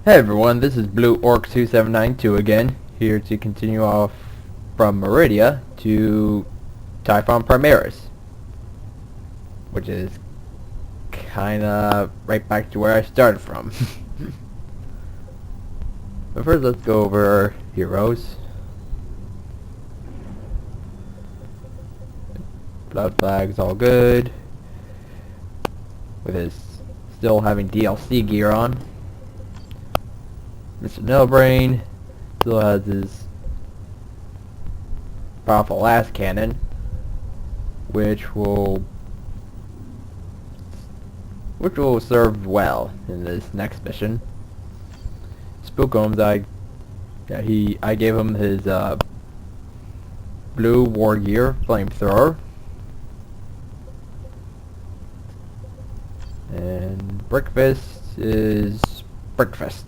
Hey everyone, this is Blue Orc 2792 again, here to continue off from Meridia to Typhon Primaris, which is kinda right back to where I started from. But first let's go over our heroes. Blood Flag's all good, with his still having DLC gear on. Mr. Nailbrain still has his powerful last cannon, which will serve well in this next mission. Spookums, I gave him his blue war gear flamethrower, and Breakfast is Breakfast.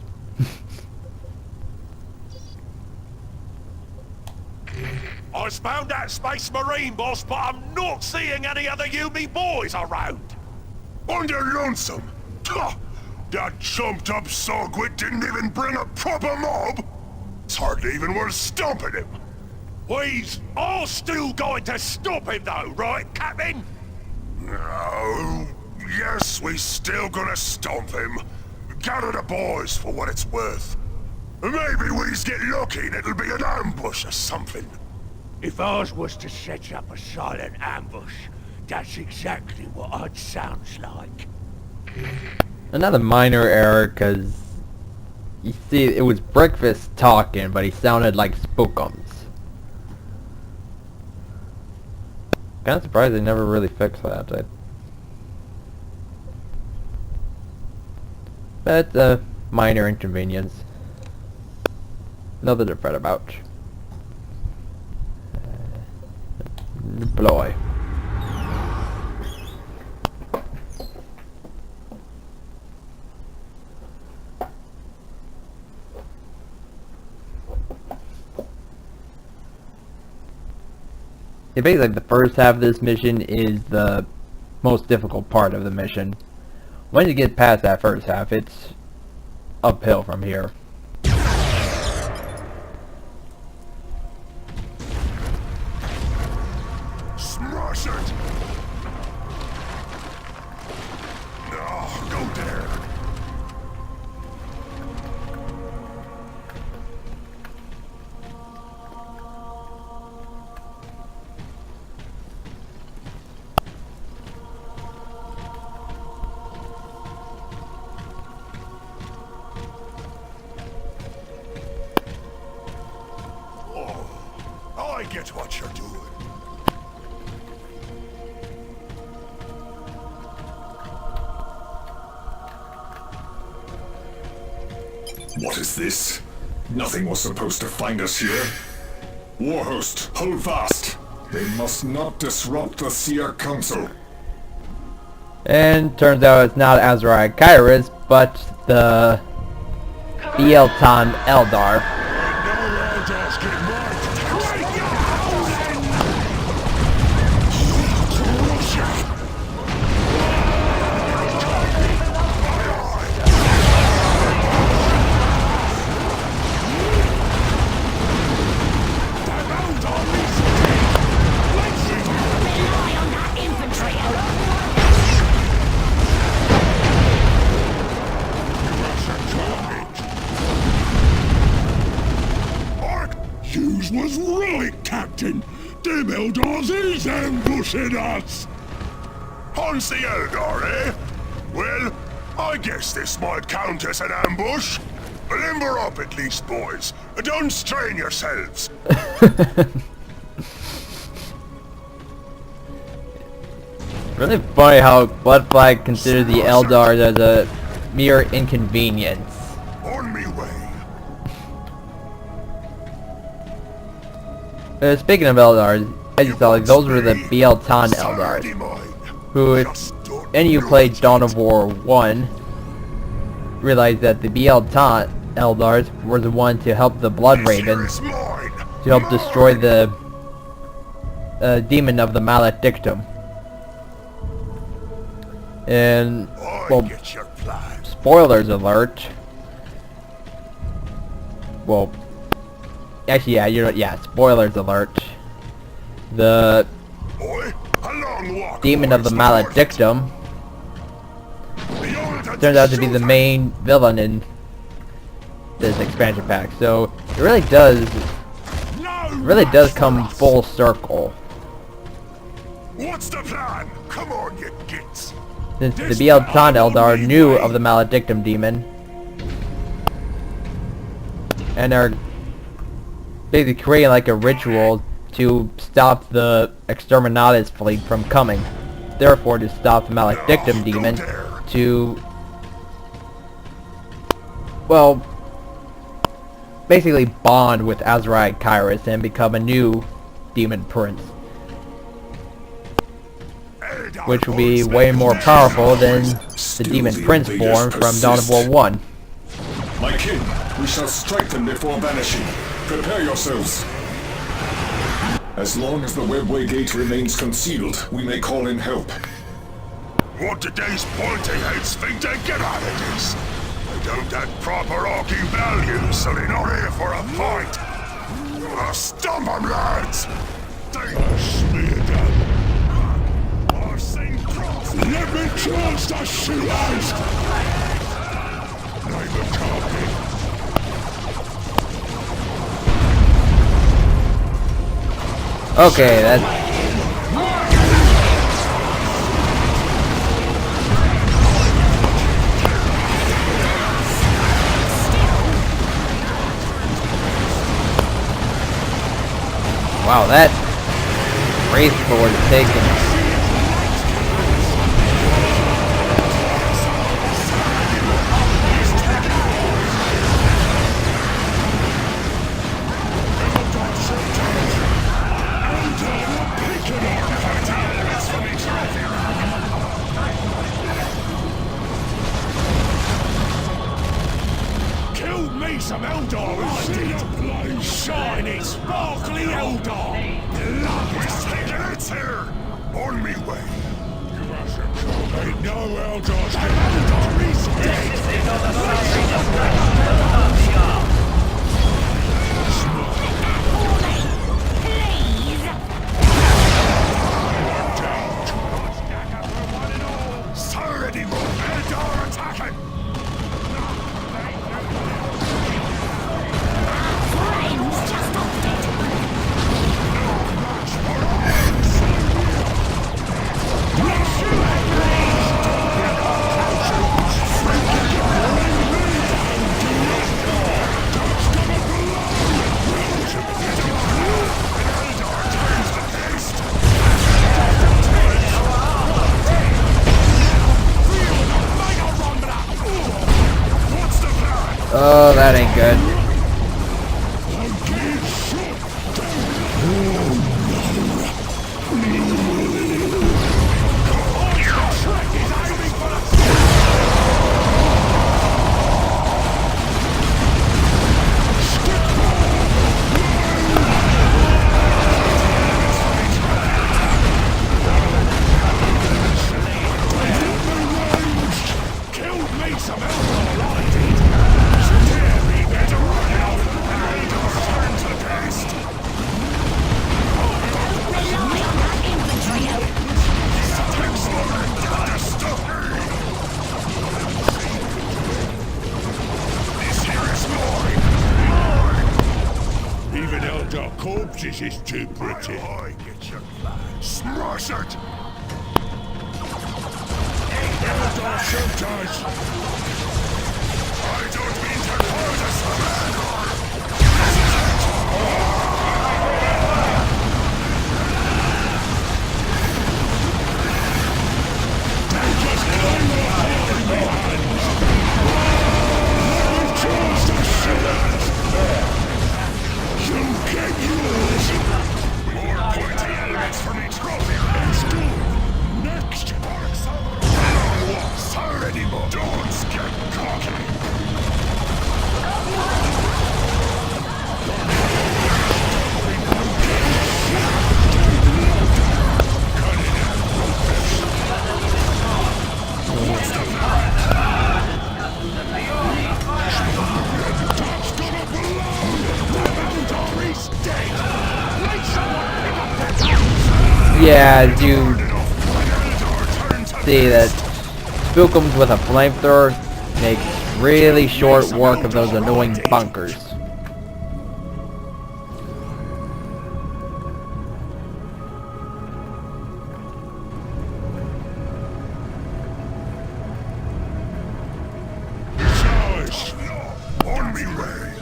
I found that Space Marine boss, but I'm not seeing any other Yumi boys around. On your lonesome? Tuh! That chumped-up sogwit didn't even bring a proper mob! It's hardly even worth stomping him! We's all still going to stop him though, right, Captain? Oh, yes, we still gonna stomp him. Gather the boys for what it's worth. Maybe we's get lucky and it'll be an ambush or something. If ours was to set up a silent ambush, that's exactly what it sounds like. Another minor error, because you see, it was Breakfast talking, but he sounded like Spookums. Kinda surprised they never really fixed that. But it's a minor inconvenience. Nothing to fret about. Deploy. Yeah, basically the first half of this mission is the most difficult part of the mission. Once you get past that first half, it's uphill from here. Smash it! Oh, go there! Oh, I get what you're doing. What is this? Nothing was supposed to find us here. Warhost, hold fast! They must not disrupt the Seer Council. And turns out it's not Azrai Kairos, but the Bieltan Eldar. Hughes was right, Captain. Them Eldars is ambushing us. On's the Eldar, eh? Well, I guess this might count as an ambush. Limber up at least, boys. Don't strain yourselves. Really funny how Blood Flag considers the Eldars as a mere inconvenience. On me way. Speaking of Eldars, as you saw, like, those were the Bieltan Eldars, who, if any of you played Dawn of War 1, realized that the Bieltan Eldars were the one to help the Blood Raven to help destroy the demon of the Maledictum. And, well, spoilers alert, well, actually, yeah, spoilers alert. The Boy, a long walk, demon of the boys, Maledictum the Eldar turns out to be the shoot main villain in this expansion pack. So it really does come full circle. What's the plan? Come on, you gits. Since the Bieltan Eldar knew of the Maledictum demon and are basically creating like a ritual to stop the Exterminatus fleet from coming. Therefore, to stop the Maledictum demon, to, well, basically bond with Azrai Kairos and become a new demon prince, which will be way more powerful than the demon prince form from Dawn of War 1. My king, we shall strike them before vanishing. Prepare yourselves. As long as the webway gate remains concealed, we may call in help. What did these pointy heads think they get out of this? They don't have proper hockey values, so they're not here for a fight. I'll stomp them, lads! They smeared them. I've seen cross. Let me charge the shooters! Neighbor carpet. Okay, that's... Wow, that race forward is taken. Some Eldar indeed! Shiny, sparkly Eldar! Lovely's taking it here! On me way! Ain't no Eldar! Eldar is dead! Sir, anymore! Eldar attacking! Oh, that ain't good. Corpses is too pretty. Get your smash it! Eldar shooters! I don't mean to hurt us, man! They just claim the holy hands! Let me charge the shooters! You get yours! More pointy elements from each trophy! Let's go! Next! Sir anymore! Don't yeah, as you see that Spookums with a flamethrower makes really short work of those annoying bunkers. On me way.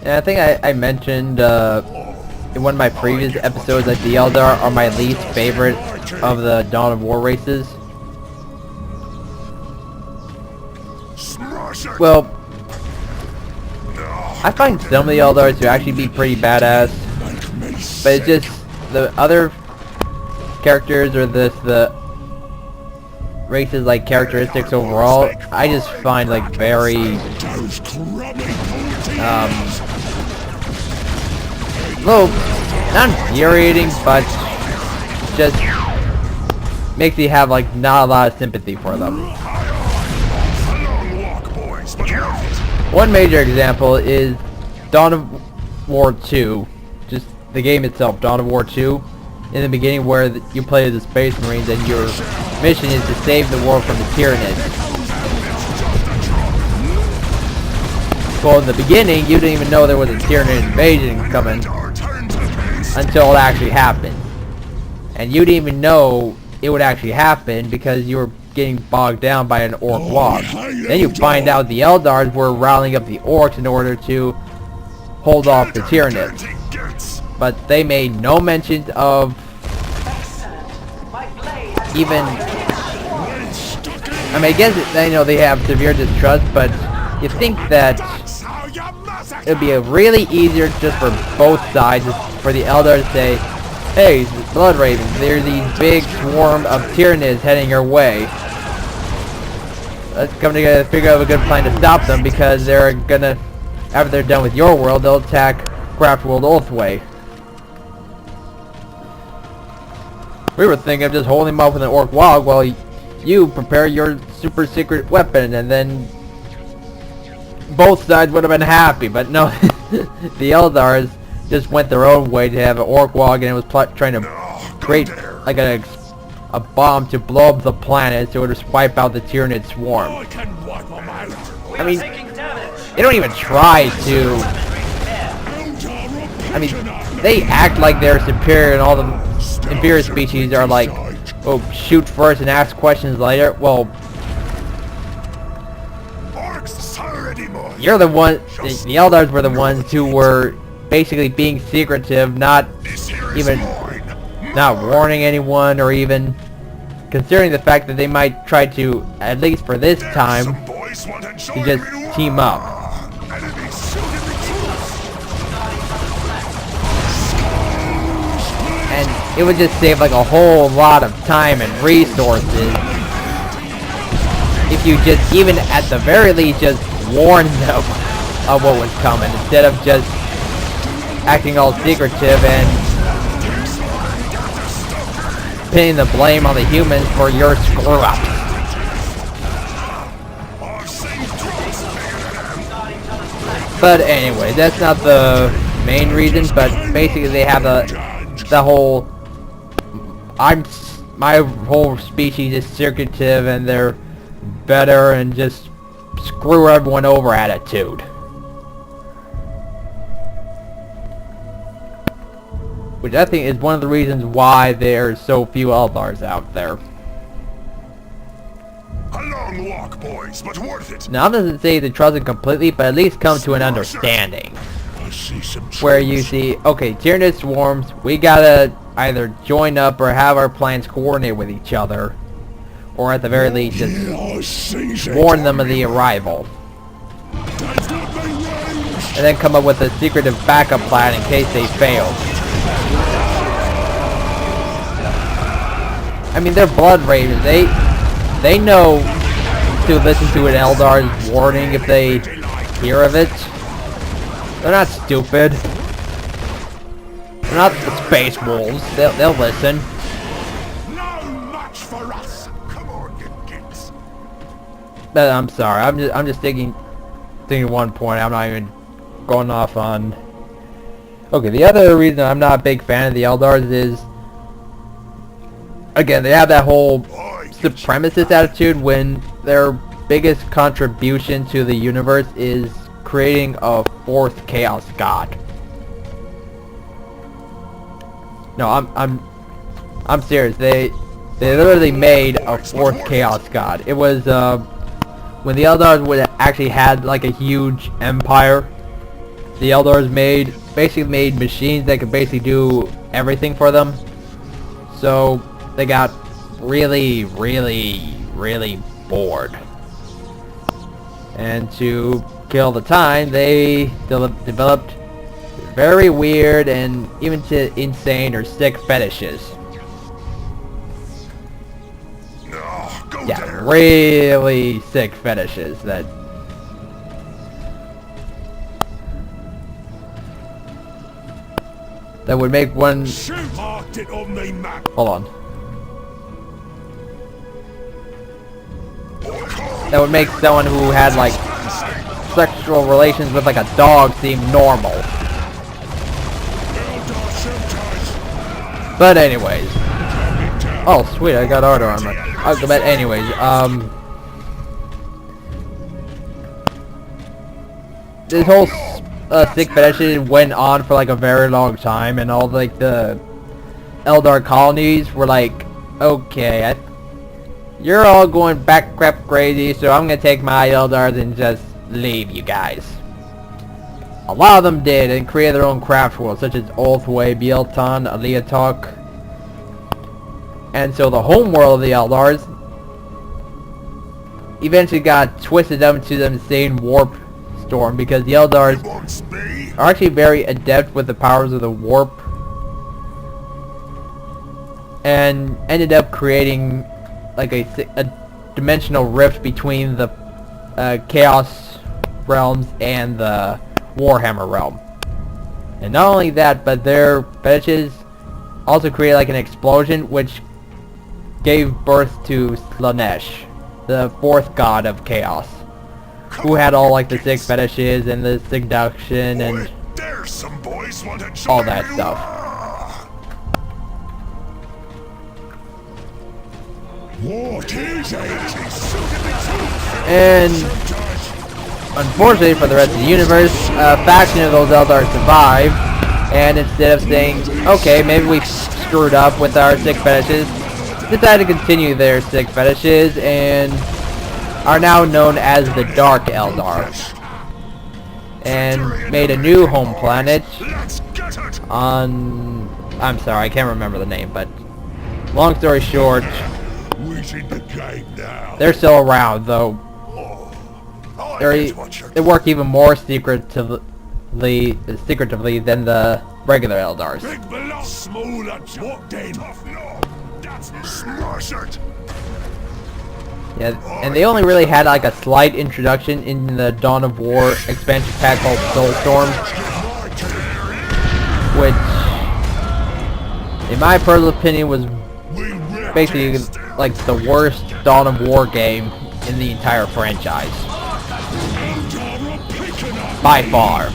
And I think I mentioned in one of my previous episodes that the Eldar are my least favorite of the Dawn of War races. Well, I find some of the Eldars to actually be pretty badass, but it's just the other characters or the races like characteristics overall, I just find like very little, not infuriating, but just makes me have like not a lot of sympathy for them. One major example is Dawn of War 2, just the game itself, Dawn of War 2, in the beginning where you play as the Space Marines and your mission is to save the world from the Tyranids. Well, in the beginning, you didn't even know there was a Tyranid invasion coming until it actually happened. And you didn't even know it would actually happen because you were getting bogged down by an orc wog. Then you find out the Eldars were rallying up the orcs in order to hold off the Tyranids. But they made no mention of even, I mean, I guess they know they have severe distrust, but you think that it would be a really easier just for both sides, for the Eldar to say, hey, Blood Ravens, there's these big swarm of Tyranids heading your way. Let's come together to figure out a good plan to stop them, because they're gonna, after they're done with your world, they'll attack Craftworld Oathway. We were thinking of just holding him off with an orc wog while you prepare your super secret weapon, and then both sides would have been happy, but no, the Eldars just went their own way to have an orc wog, and it was trying to create like a bomb to blow up the planet so it would just wipe out the Tyranid swarm. I mean, they don't even try to. I mean, they act like they're superior, and all the inferior species are like, oh, shoot first and ask questions later. Well, you're the one, the Eldars were the ones who were basically being secretive, not warning anyone, or even considering the fact that they might try to, at least for this time, to just team up. And it would just save like a whole lot of time and resources if you just, even at the very least, just warn them of what was coming, instead of just acting all secretive and pinning the blame on the humans for your screw-ups. But anyway, that's not the main reason, but basically they have the whole, my whole species is secretive and they're better and just screw everyone over attitude. Which I think is one of the reasons why there's so few Eldars out there. A long walk, boys, but worth it. Now, I'm not to say to trust it completely, but at least come to an understanding. Where you see, okay, Tyranid swarms, we gotta either join up or have our plans coordinate with each other. Or at the very least, just warn them of the arrival. And then come up with a secretive backup plan in case they fail. I mean, they're Blood Ravens. They know to listen to an Eldar's warning if they hear of it. They're not stupid. They're not the space wolves. They'll listen. But I'm sorry. I'm just thinking one point. I'm not even going off on. Okay, the other reason I'm not a big fan of the Eldars is, again, they have that whole supremacist attitude when their biggest contribution to the universe is creating a fourth chaos god. No, I'm serious. They literally made a fourth chaos god. It was when the Eldars would actually had like a huge empire. The Eldars basically made machines that could basically do everything for them. So they got really bored. And to kill the time, they developed very weird and even to insane or sick fetishes. Yeah, really sick fetishes that would make one. Hold on. That would make someone who had like sexual relations with like a dog seem normal. But anyways. Oh sweet, I got auto armor. But anyways, this whole sick fetish went on for like a very long time, and all like the Eldar colonies were like, okay, you're all going back crap crazy, so I'm gonna take my Eldars and just leave you guys. A lot of them did and created their own craft worlds, such as Ulthway, Bielton, Aliatok. And so the home world of the Eldars eventually got twisted up into the insane warp storm, because the Eldars are actually very adept with the powers of the warp, and ended up creating like a dimensional rift between the Chaos realms and the Warhammer realm. And not only that, but their fetishes also created like an explosion which gave birth to Slanesh, the fourth god of chaos, who had all like the sick fetishes and the seduction and all that stuff. And unfortunately for the rest of the universe, a faction of those Eldar survived, and instead of saying, okay, maybe we screwed up with our sick fetishes, decided to continue their sick fetishes and are now known as the Dark Eldar, and made a new home planet on, I'm sorry, I can't remember the name, but long story short, they're still around, though they work even more secretively than the regular Eldars. Yeah, and they only really had like a slight introduction in the Dawn of War expansion pack called Soulstorm, which, in my personal opinion, was basically like the worst Dawn of War game in the entire franchise. By far.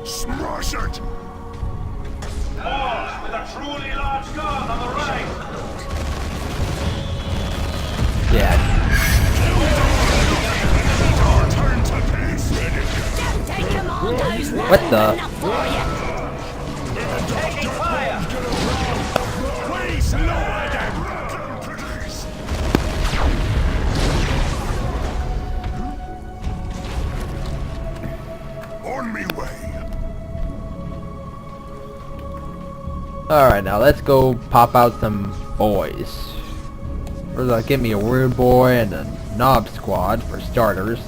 Smash it! With a truly large guard on the right. Yeah. What the? Taking fire. Please lower them! On me way. Alright, now let's go pop out some boys. First, I'll give me a weird boy and a knob squad for starters.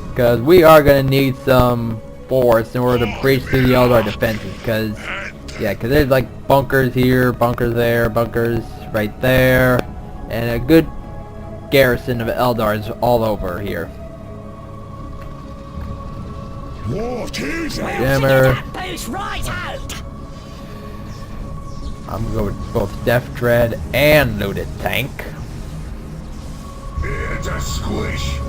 Because we are going to need some force in order to breach through the Eldar defenses. Because there's like bunkers here, bunkers there, bunkers right there. And a good garrison of Eldars all over here. What is it? Jammer. Boost right out. I'm gonna go with both Death Dread and Looted Tank. It's a squish.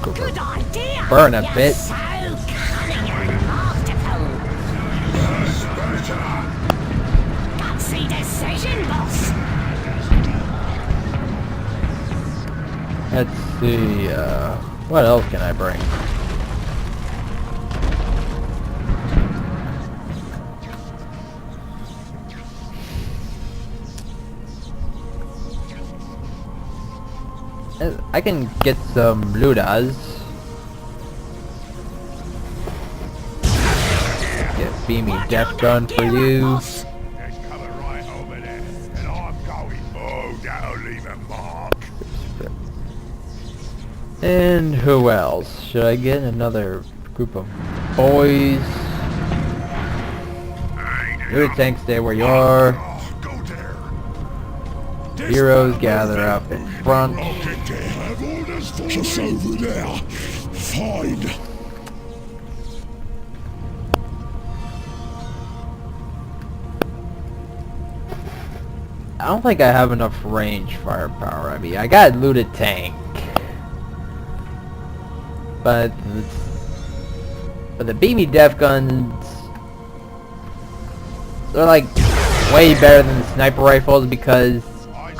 Go for Good idea. burn a You're bit. so cunning and masterful. Gutsy decision, boss. Let's see, what else can I bring? I can get some Ludas. Get Beamy Death Gun for you. It's coming right over there, and I'm going. Oh, that'll leave a mark. And who else? Should I get another group of boys? Your tanks stay where you are. Oh, go there. Heroes gather up in front. Did they have orders for just over there? Fine. I don't think I have enough range firepower. I mean, I got Looted Tank. But the Beamy Death Guns, they're like way better than the sniper rifles because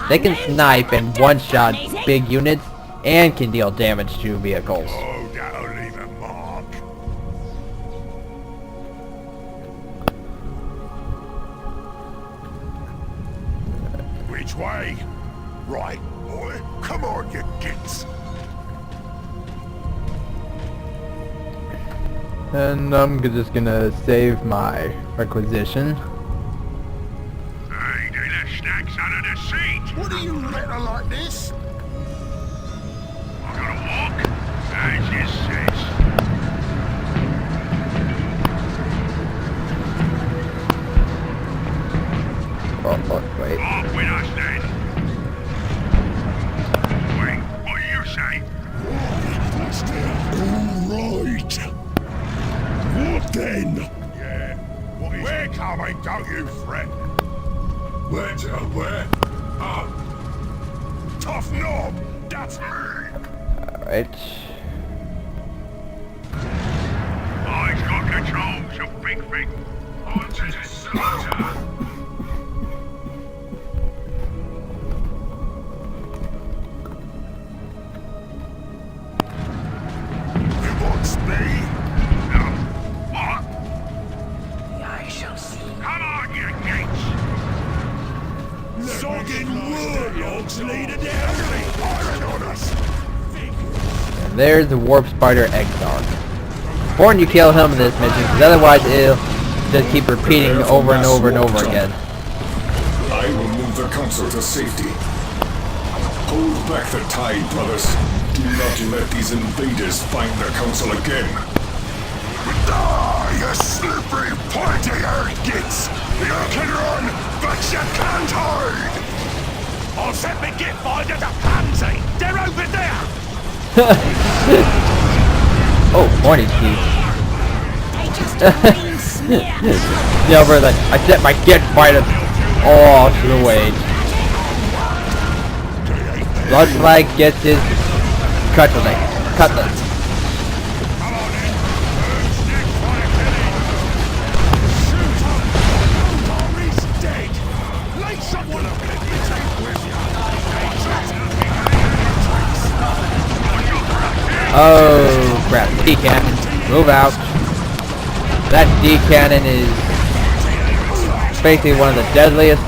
they can snipe and one-shot big units and can deal damage to vehicles. Oh, that'll leave a mark. Which way? Right, boy. Come on, you gits. And I'm just gonna save my requisition. Hey, they left snacks under the seat. What are you little like this? I gotta walk. As you says. Oh, wait. Off with us then. Wait, what do you say? That's all right. What then? Yeah. We're coming, don't you fret. Where to where? Tough knob. That's me. Alright. I've got control, so big thing. On to the soldier. It wants me. No. What? I shall see. Come on, you gates. Sogging warlocks laid it down. Iron on us. And there's the Warp Spider Eldar. Important you kill him in this mission, because otherwise it'll just keep repeating over and over and over again. I will move the council to safety. Hold back the tide, brothers. Do not let these invaders find the council again. Ah, you slippery, pointy-haired gits! You can run, but you can't hide! I'll set me git finders a pansy! They're over there! Oh, morning, Keith. They just mean smear. Yeah, we're like, I set my get fighters all to the way. Blood Flag gets his cutlass. Come on in! Who's next for a killing? Shoot him! Tommy's dead! Lay someone up and you take with you! Oh, crap. D-cannon. Move out. That D-cannon is basically one of the deadliest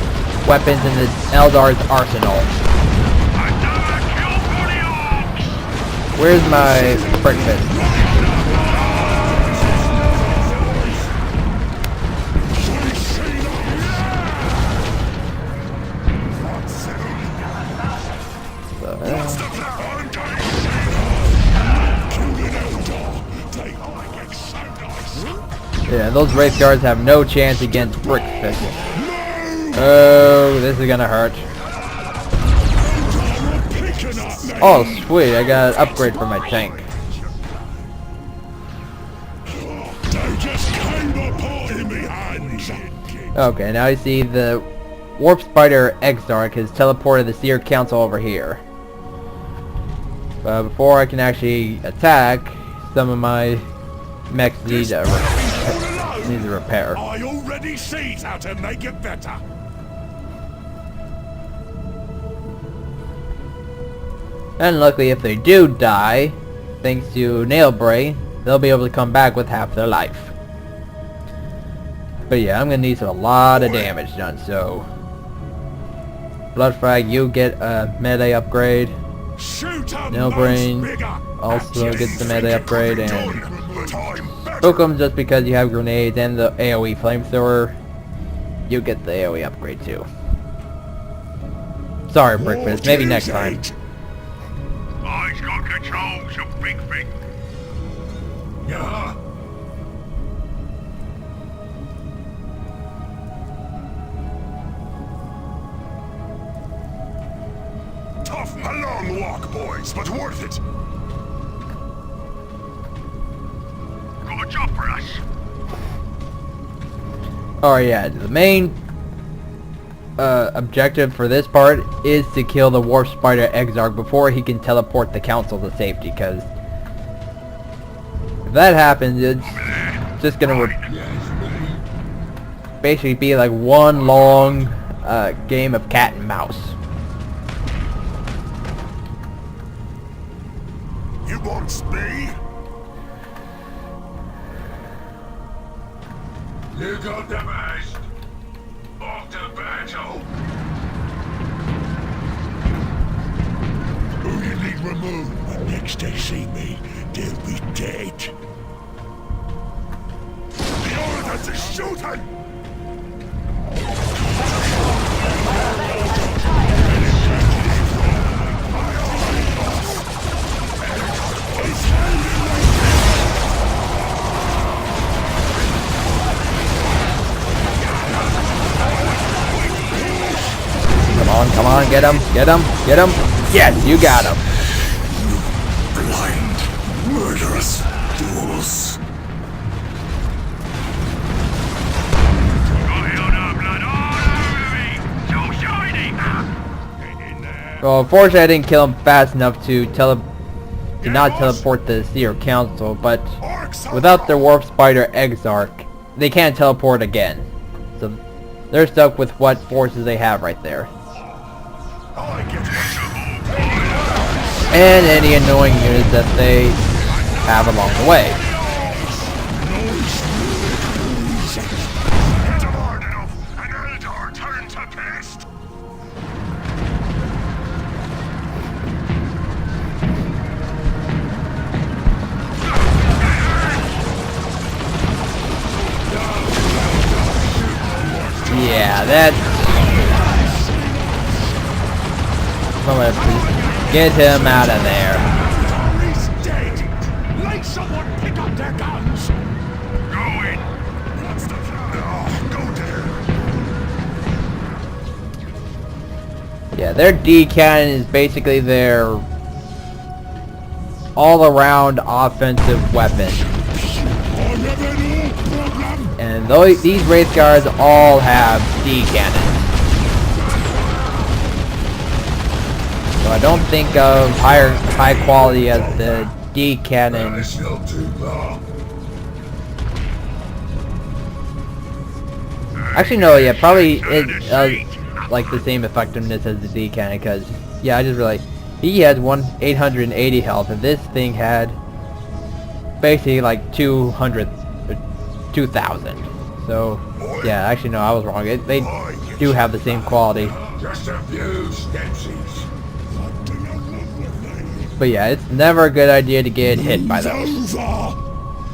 weapons in the Eldar's arsenal. Where's my breakfast? Yeah, those Wraith Guards have no chance against breakfast. Oh, this is gonna hurt. Oh, sweet, I got an upgrade for my tank. They just came apart in me hands. Okay, now I see the Warp Spider Exarch has teleported the Seer Council over here. But before I can actually attack, some of my mechs need a repair. I already see how to make it better. And luckily, if they do die, thanks to Nailbray, they'll be able to come back with half their life. But yeah, I'm gonna need a lot of damage done, so... Bloodfrag, you get a melee upgrade. Nailbrain also gets the melee upgrade, and Bookum, just because you have grenades and the AoE flamethrower, you get the AoE upgrade too. Sorry, Brickfist, maybe next time. I's got controls, you big thing. Yeah. Tough, a long walk, boys, but worth it. Got a job for us. Oh yeah, the main objective for this part is to kill the Warp Spider Exarch before he can teleport the council to safety, because if that happens, it's just gonna basically be like one long game of cat and mouse. You want me? You got the best. Off to battle. Who you need removed? When next they see me, they'll be dead. The orders is shooting! Come on, get him, get him, get him. Yes, you got him. Blind, murderous fools. Well, unfortunately I didn't kill him fast enough to not teleport the Seer Council, but without their Warp Spider Exarch, they can't teleport again. So they're stuck with what forces they have right there. And any annoying units that they have along the way. Yeah, that's... I'm gonna get him out of there. He's dead. Let someone pick up their guns. Go in. What's the plan? Go there. Yeah, their D cannon is basically their all-around offensive weapon. And these Wraith Guards all have D cannons. So I don't think of high quality as the D cannon. Actually no, yeah, probably it does like the same effectiveness as the D cannon, because yeah, I just realized he has 880 health and this thing had basically like 2,000. So yeah, actually no, I was wrong. They do have the same quality. Just a few stepsies. But yeah, it's never a good idea to get hit by those.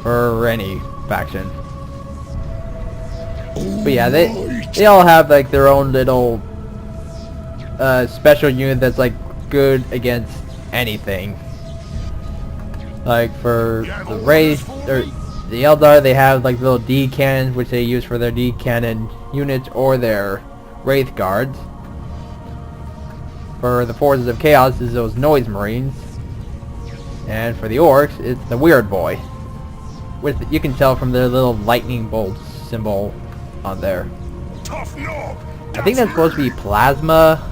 For any faction. But yeah, they all have like their own little special unit that's like good against anything. Like for the Wraith, or the Eldar, they have like little D cannons which they use for their D cannon units or their Wraith Guards. For the Forces of Chaos, it's those Noise Marines. And for the Orcs, it's the Weird Boy. Which you can tell from their little lightning bolt symbol on there. Tough knob. I think that's supposed to be plasma.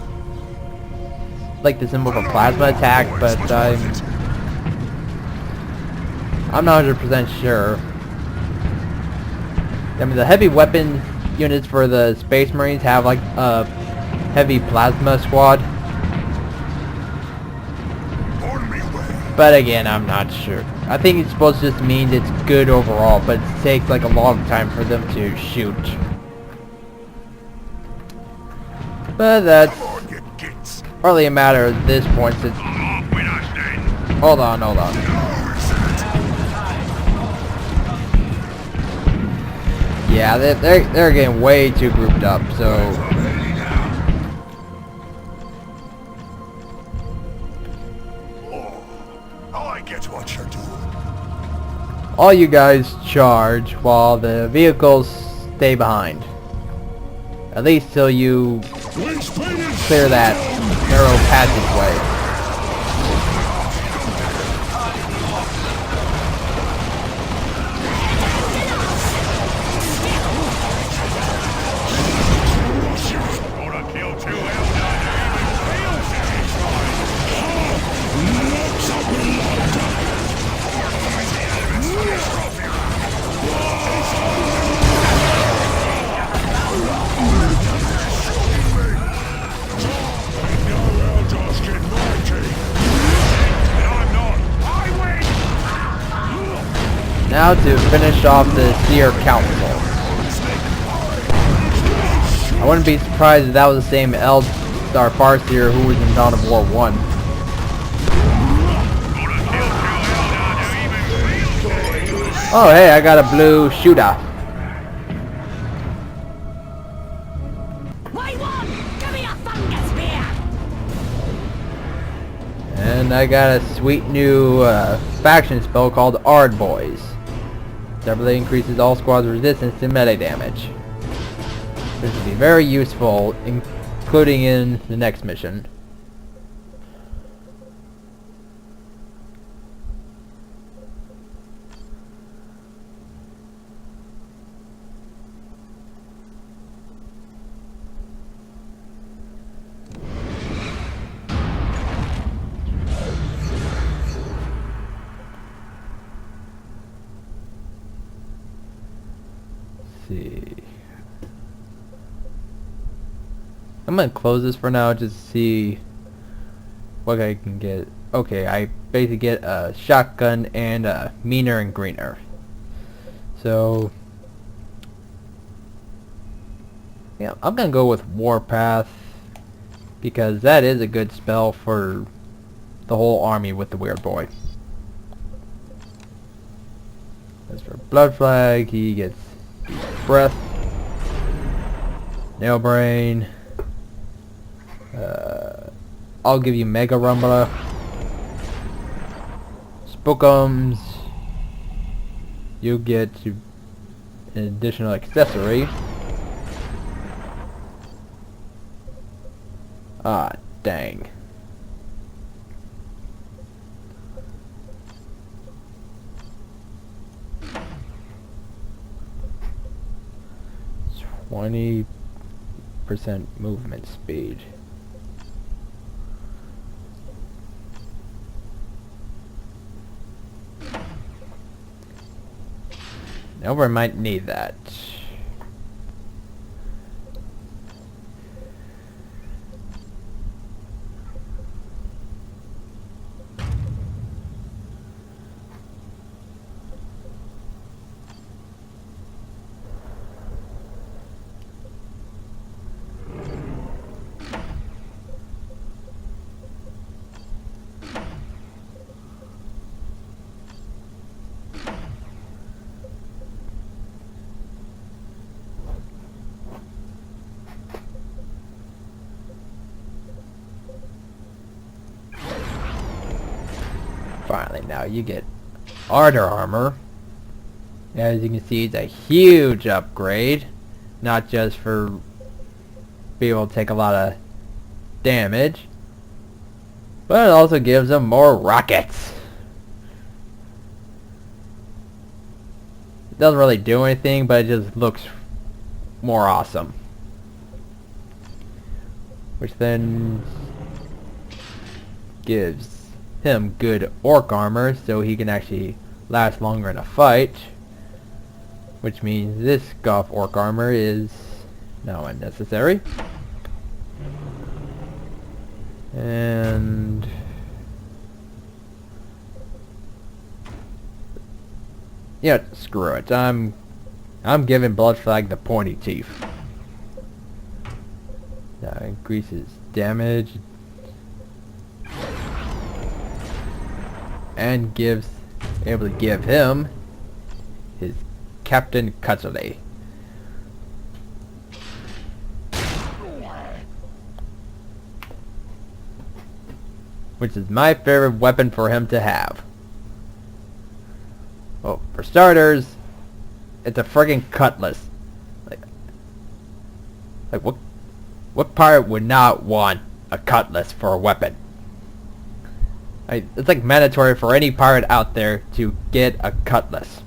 Like the symbol for plasma attack, but I'm not 100% sure. I mean, the heavy weapon units for the Space Marines have like a heavy plasma squad. But again, I'm not sure. I think it's supposed to just mean it's good overall, but it takes like a long time for them to shoot. But that's hardly a matter at this point since... Hold on. Yeah, they're getting way too grouped up, so... I get what you're doing. All you guys charge while the vehicles stay behind. At least till you clear that narrow passageway. Now to finish off the Seer Council. I wouldn't be surprised if that was the same Eldar Farseer who was in Dawn of War 1. Oh hey, I got a blue shooter. And I got a sweet new faction spell called Ard Boys. Separately increases all squads' resistance to melee damage. This will be very useful, including in the next mission. See. I'm gonna close this for now just to see what I can get. Okay, I basically get a shotgun and a meaner and greener. So yeah, I'm gonna go with Warpath because that is a good spell for the whole army with the Weird Boy. As for Blood Flag, he gets Breath, Nail Brain. I'll give you Mega Rumbler, Spookums. You get an additional accessory. Ah, dang. %20 movement speed. Now we might need that. Finally, now you get Ardor Armor. As you can see, it's a huge upgrade. Not just for being able to take a lot of damage, But it also gives him more rockets. It doesn't really do anything, but it just looks more awesome. Which then gives him good orc armor, so he can actually last longer in a fight. Which means this Goth orc armor is now unnecessary. And yeah, screw it. I'm giving Blood Flag the pointy teeth. That increases damage and able to give him his Captain Cutlery. Which is my favorite weapon for him to have. Well, for starters, it's a friggin' cutlass. Like what pirate would not want a cutlass for a weapon? It's like mandatory for any pirate out there to get a cutlass.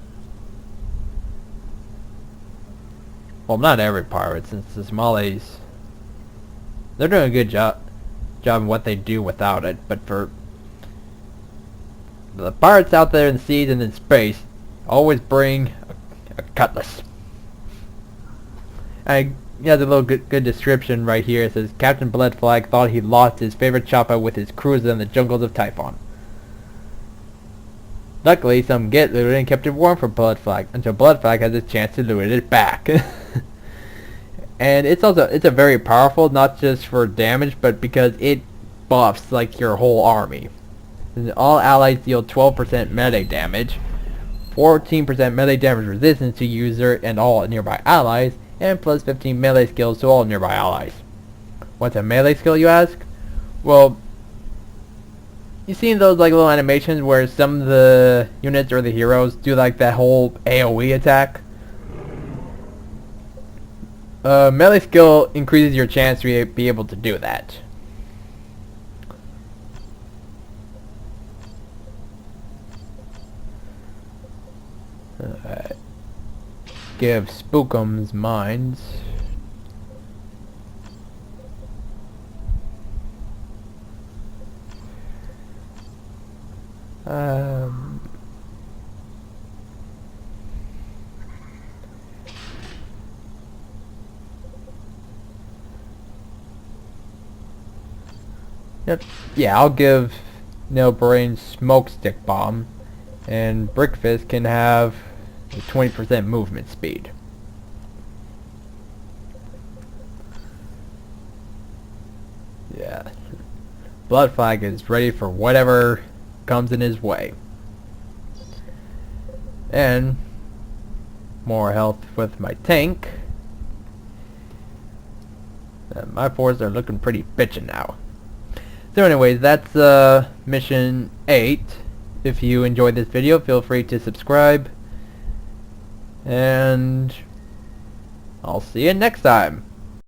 Well, not every pirate, since the Somalis, they're doing a good job in what they do without it. But for the pirates out there in the seas and in space, always bring a cutlass. Yeah, the little good description right here. It says, Captain Bloodflag thought he lost his favorite chopper with his cruiser in the jungles of Typhon. Luckily, some get looted and kept it warm for Bloodflag until Bloodflag has a chance to loot it back. And it's a very powerful, not just for damage, but because it buffs like your whole army. And all allies deal 12% melee damage, 14% melee damage resistance to user and all nearby allies, and plus 15 melee skills to all nearby allies. What's a melee skill, you ask? Well, you seen those like little animations where some of the units or the heroes do like that whole AoE attack? Melee skill increases your chance to be able to do that. Give Spookums mines. Yep. Yeah, I'll give Nailbrain Smoke Stick Bomb, and Brickfist can have a 20% movement speed. Yeah. Bloodflag is ready for whatever comes in his way. And more health with my tank. My forces are looking pretty bitchin' now. So anyways, that's mission 8. If you enjoyed this video, feel free to subscribe. And I'll see you next time.